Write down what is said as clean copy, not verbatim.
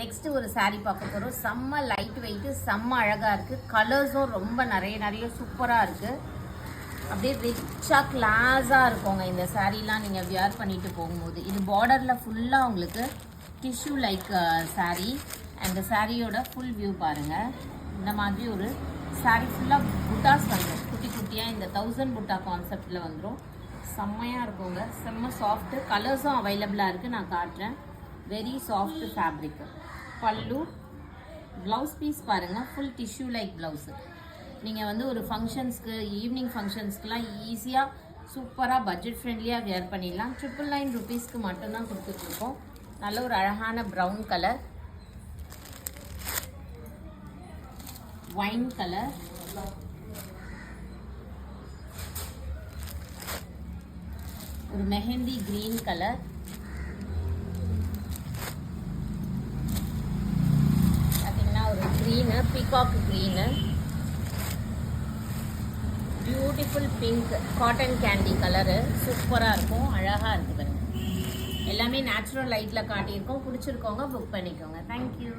Next ஒரு saree பார்க்க போகிறோம். செம்ம லைட் வெயிட்டு, செம்ம அழகாக இருக்குது. கலர்ஸும் ரொம்ப நிறைய சூப்பராக இருக்குது. அப்படியே ரிச்சாக கிளாஸாக இருக்குங்க இந்த சாரீலாம் நீங்கள் வியர் பண்ணிட்டு போகும்போது. இது பார்டரில் ஃபுல்லாக உங்களுக்கு டிஷ்யூ லைக் saree. அந்த சாரியோட ஃபுல் வியூ பாருங்கள். இந்த மாதிரி ஒரு saree ஃபுல்லாக புட்டாஸ் வந்துடும். குட்டி குட்டியாக இந்த 1000 புட்டா கான்செப்டில் வந்துடும். செம்மையாக இருக்குங்க. செம்ம சாஃப்ட்டு. கலர்ஸும் அவைலபிளாக இருக்குது, நான் காட்டுறேன். Very soft fabric. பல்லு, ப்ளவுஸ் பீஸ் பாருங்கள், ஃபுல் டிஷ்யூ லைக் ப்ளவுஸு. நீங்கள் வந்து ஒரு ஃபங்க்ஷன்ஸ்க்கு, ஈவினிங் ஃபங்க்ஷன்ஸ்க்குலாம் ஈஸியாக சூப்பராக பட்ஜெட் ஃப்ரெண்ட்லியாக வியர் பண்ணிடலாம். 999 ருபீஸ்க்கு மட்டும்தான் கொடுத்துட்ருக்கோம். நல்ல ஒரு அழகான ப்ரௌன் கலர், வைன் கலர், ஒரு மெஹந்தி கிரீன் கலர், பார்த்தீங்கன்னா ஒரு green, peacock green, beautiful pink, cotton candy colour. சூப்பராக இருக்கும், அழகாக இருக்குது பாருங்க. எல்லாமே நேச்சுரல் லைட்டில் காட்டியிருக்கோம். பிடிச்சிருக்கோங்க புக் பண்ணிக்கோங்க. தேங்க்யூ.